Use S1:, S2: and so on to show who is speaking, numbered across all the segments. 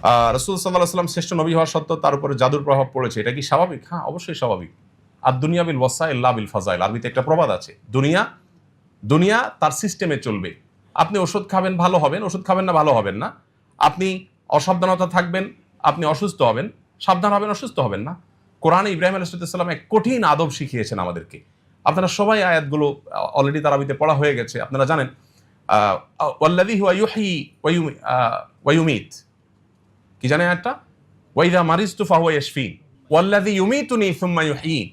S1: রাসূল সাল্লাল্লাহু আলাইহি ওয়াসাল্লাম শ্রেষ্ঠ নবী হওয়া সত্ত্বেও তার উপরে জাদুর প্রভাব পড়েছে, এটা কি স্বাভাবিক? হ্যাঁ, অবশ্যই স্বাভাবিক। আর দুনিয়া বিল ওয়াসাইল লা বিল ফাজাইল, আরবিতে একটা প্রবাদ আছে, দুনিয়া তার সিস্টেমে চলবে। আপনি ওষুধ খাবেন ভালো হবেন, ওষুধ খাবেন না ভালো হবেন না। আপনি অসাবধানতা থাকবেন, আপনি অসুস্থ হবেন, সাবধান হবেন, অসুস্থ হবেন না। কোরআনে ইব্রাহিম আলাইহিস সালাম এক কঠিন আদব শিখিয়েছেন আমাদেরকে। আপনারা সবাই আয়াতগুলো অলরেডি তারাবিতে পড়া হয়ে গেছে, আপনারা জানেন। ওয়াল্লাযী হুয়া ইউহয়ী ওয়া ইউমীত, কি জানেন আয়াতটা? ওয়াইদা মারিজতু ফাহুয়া ইয়াশফিন ওয়াল্লাযী ইউমীতুনি সুম্মা ইউহয়ীন।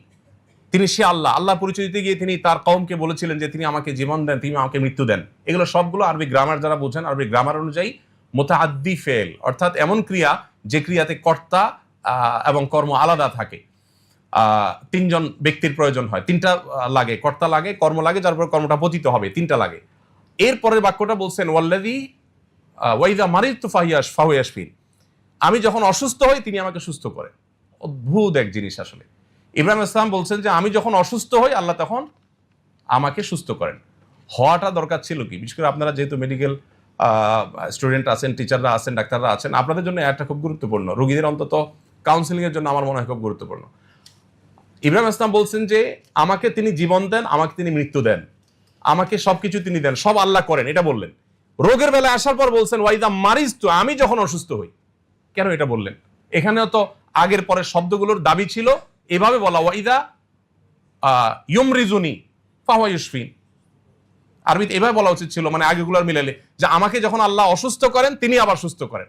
S1: তিনি সে আল্লাহ। আল্লাহ পরিচয় দিতে গিয়ে তিনি তার কওমকে বলেছিলেন যে তিনি আমাকে জীবন দেন, তিনি আমাকে মৃত্যু দেন। এগুলো সবগুলো আরবি গ্রামার যারা বোঝেন, আরবি গ্রামার অনুযায়ী মুতাআদ্দি ফেল, অর্থাৎ এমন ক্রিয়া যে ক্রিয়াতে কর্তা এবং কর্ম আলাদা থাকে। তিনজন ব্যক্তির প্রয়োজন হয়, তিনটা লাগে, কর্তা লাগে, কর্ম লাগে, যার পর কর্মটা পতিত হবে, তিনটা লাগে। এর পরের বাক্যটা বলছেন ওয়াল্লাযী ওয়াইদা মারিজতু ফাহুয়া ইয়াশফিন, আমি যখন অসুস্থ হই তিনি আমাকে সুস্থ করেন। অদ্ভুত এক জিনিস আসলে। ইব্রাহিম ইসলাম বলছেন যে আমি যখন অসুস্থ হই আল্লাহ তখন আমাকে সুস্থ করেন। হওয়াটা দরকার ছিল কি? বিশেষ করে আপনারা যেহেতু মেডিকেল স্টুডেন্ট আছেন, টিচাররা আছেন, ডাক্তাররা আছেন, আপনাদের জন্য একটা খুব গুরুত্বপূর্ণ, রোগীদের অন্তত কাউন্সিলিংয়ের জন্য আমার মনে হয় খুব গুরুত্বপূর্ণ। ইব্রাহিম ইসলাম বলছেন যে আমাকে তিনি জীবন দেন, আমাকে তিনি মৃত্যু দেন, আমাকে সবকিছু তিনি দেন, সব আল্লাহ করেন, এটা বললেন। রোগের বেলায় আসার পর বলছেন ওয়াইদা মারিজতু, আমি যখন অসুস্থ হই। কেন এটা বললেন? এখানেও তো আগের পরের শব্দগুলোর দাবি ছিল এভাবে বলা, ওয়াইদা ইউমরিজুনি ফাহুয়া ইউশফিন। আরবিতে এভাবে বলা উচিত ছিল, মানে আগেগুলোর মিলালে, যে আমাকে যখন আল্লাহ অসুস্থ করেন তিনি আবার সুস্থ করেন।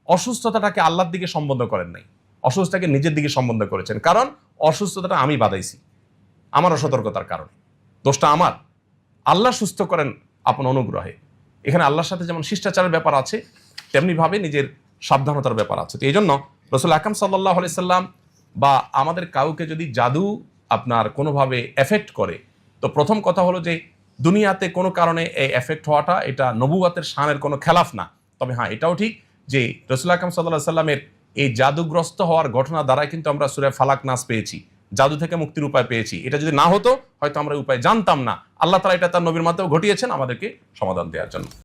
S1: অসুস্থতাটাকে আল্লাহর দিকে সম্বন্ধ করেন নাই, অসুস্থতাকে নিজের দিকে সম্বন্ধ করেছেন। কারণ অসুস্থতাটা আমি বাধাইছি, আমার অসতর্কতার কারণে, দোষটা আমার। আল্লাহ সুস্থ করেন আপন অনুগ্রহে। এখানে আল্লাহর সাথে যেমন শিষ্টাচারের ব্যাপার আছে, তেমনি ভাবে নিজের সাবধানতার ব্যাপার আছে। তো এই জন্য রাসূল আকরাম সাল্লাল্লাহু আলাইহি সাল্লাম বা আমাদের কাউকে যদি জাদু আপনার কোনোভাবে এফেক্ট করে, তো প্রথম কথা হলো যে দুনিয়াতে কোনো কারণে এই এফেক্ট হওয়াটা এটা নবুয়তের শানের কোনো খেলাফ না। তবে হ্যাঁ, এটাও ঠিক যে রাসূল আকরাম সাল্লাল্লাহু আলাইহি সাল্লামের এই জাদুগ্রস্ত হওয়ার ঘটনা দ্বারাই কিন্তু আমরা সূরা ফালাক নাস পেয়েছি, জাদু থেকে মুক্তির উপায় পেয়েছি। এটা যদি না হতো হয়তো আমরা উপায় জানতাম না। আল্লাহ তাআলা এটা তার নবীর মাধ্যমে ঘটিয়েছেন আমাদেরকে সমাধান দেওয়ার জন্য।